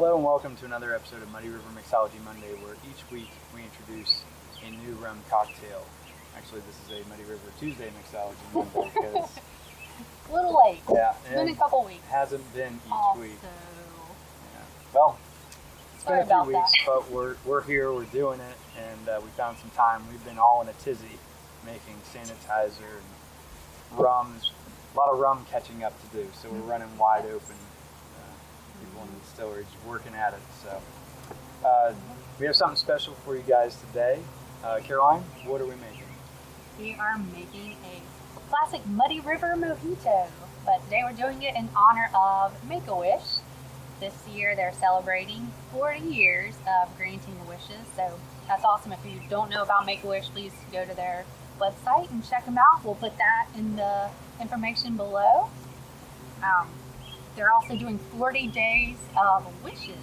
Hello and welcome to another episode of Muddy River Mixology Monday, where each week we introduce a new rum cocktail. Actually, this is a Muddy River Tuesday Mixology Monday because a little late. Yeah, it's been a couple weeks. Hasn't been each week. Yeah. Well, it's Sorry been a few about weeks, that. but we're here, we're doing it, and we found some time. We've been all in a tizzy making sanitizer and rums. A lot of rum catching up to do, so we're running wide open. People in the distillery just working at it. So we have something special for you guys today. Caroline, what are we making? We are making a classic Muddy River Mojito, but today we're doing it in honor of Make-A-Wish. This year they're celebrating 40 years of granting wishes, so that's awesome. If you don't know about Make-A-Wish, please go to their website and check them out. We'll put that in the information below. They're also doing 40 days of wishes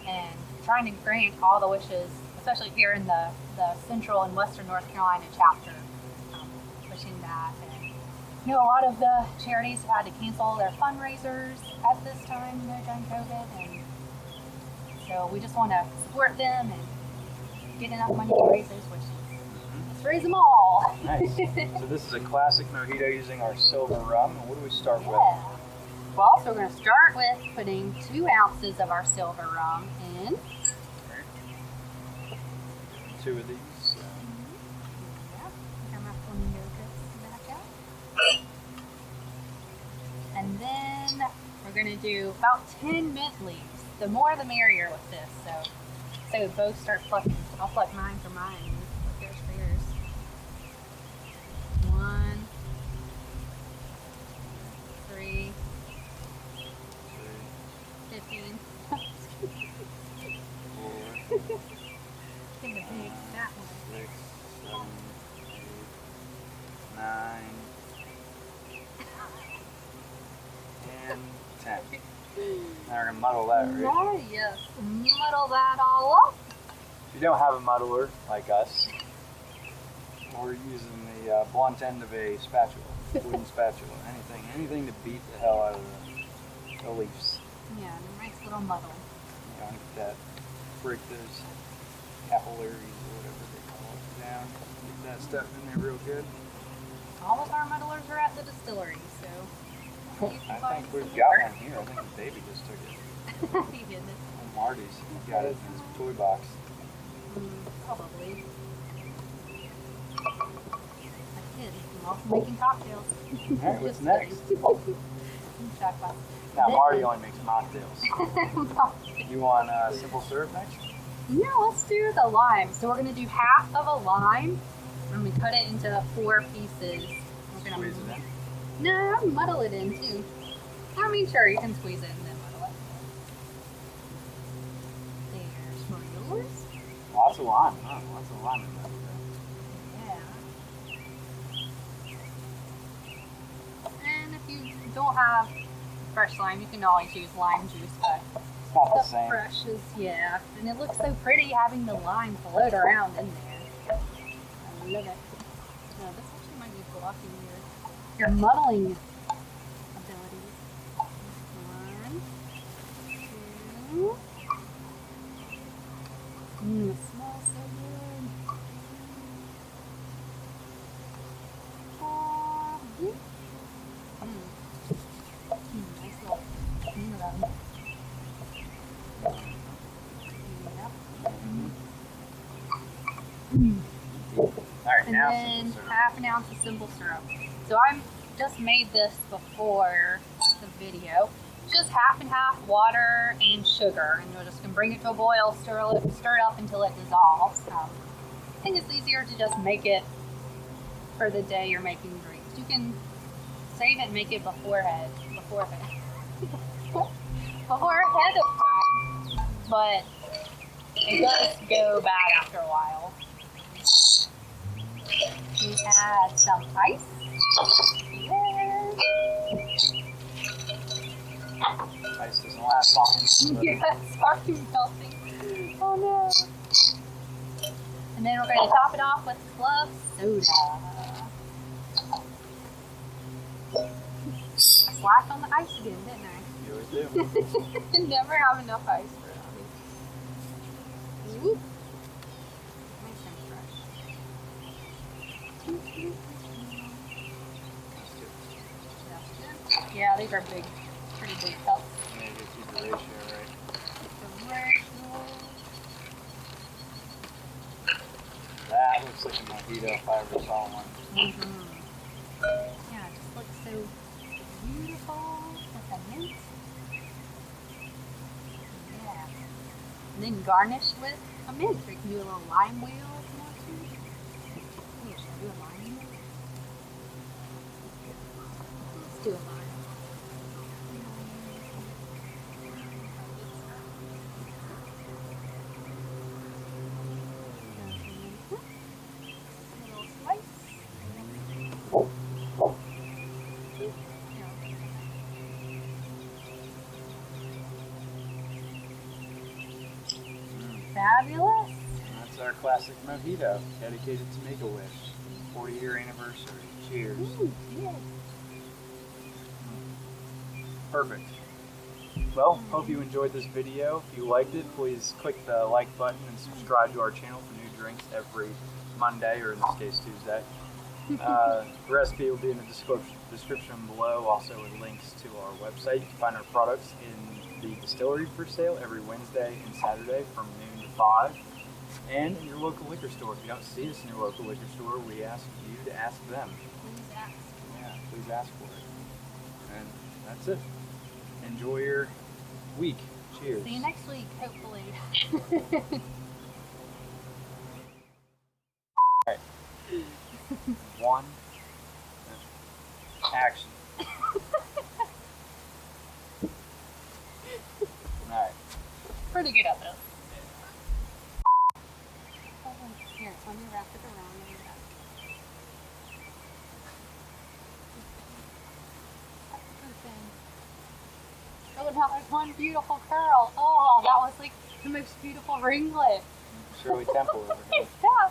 and trying to grant all the wishes, especially here in the central and western North Carolina chapter, pushing that. And a lot of the charities have had to cancel their fundraisers at this time, during COVID, and so we just want to support them and get enough money to raise those wishes. Let's raise them all. Nice. So this is a classic mojito using our silver rum. And what do we start with? Well, so we're going to start with putting 2 ounces of our silver rum in. Right. 2 of these. Yeah. Got my flamingos back out. And then we're going to do about 10 mint leaves. The more the merrier with this. So both start plucking. I'll pluck mine for mine. Pluck yours for yours. 1, 3, 15. Four, Give a big fat one. 6, 7, 8, 9, and 10. Now we're going to muddle that, right? Yes. Muddle that all up. If you don't have a muddler like us, we're using the blunt end of a spatula, wooden spatula, anything to beat the hell out of the leaves. Yeah, a nice little muddle. You know, get that, break those capillaries or whatever they call it down. Get that stuff in there real good. All of our muddlers are at the distillery, so you can I find think we've some got more. one here. I think the baby just took it. He didn't. And Marty's got it in his toy box. Probably. A kid. I'm also making cocktails. Alright, what's next? Shot glass. Now, Then- Marty only makes mocktails. You want simple syrup next? No, let's do the lime. So we're going to do half of a lime, and we cut it into 4 pieces. We're gonna Squeeze it in. No, muddle it in too. I mean, sure, you can squeeze it and then muddle it. There's for yours. Lots of lime, huh? Lots of lime in that. Yeah. And if you don't have fresh lime, you can always use lime juice, but It's not the same. fresh is, yeah. And it looks so pretty having the lime float around in there. I love it. No, this actually might be blocking your muddling abilities. 1, 2. It smells so good. 4. Nice little clean rub. Alright, And now then simple syrup. half an ounce of simple syrup. So I just made this before the video. Just half and half water and sugar, and you're just gonna bring it to a boil, stir it up until it dissolves. I think it's easier to just make it for the day you're making drinks. You can save it and make it beforehand of time, but it does go bad after a while. We add some ice. Ice doesn't last long. Yeah, it's already melting. Oh no. And then we're going to top it off with club soda. I slapped on the ice again, didn't I? You really do. Never have enough ice for it. Whoop. Nice and fresh. That's good. Yeah, these are big, pretty big cups. Yeah, you gotta keep the ratio right. That looks like a mojito if I ever saw one. Mm-hmm. Yeah, it just looks so beautiful with the mint. Yeah. And then garnished with a mint. We can do a little lime wheel if you want to. Oh, should I do a lime wheel? Let's do a lime. Fabulous. That's our classic mojito, dedicated to Make-A-Wish. 40-year anniversary. Cheers. Ooh, yeah. Perfect. Well, hope you enjoyed this video. If you liked it, please click the like button and subscribe to our channel for new drinks every Monday, or in this case, Tuesday. The recipe will be in the description below, also with links to our website. You can find our products in the distillery for sale every Wednesday and Saturday from noon to 5, and in your local liquor store. If you don't see us in your local liquor store, we ask you to ask them. Please ask. Yeah, please ask for it. And that's it. Enjoy your week. Cheers. See you next week, hopefully. Alright. One. Action. Alright. Pretty good at this. Here, let me wrap it around. Oh, that was one beautiful curl. Oh, that was like the most beautiful ringlet. Shirley Temple over here. Yeah.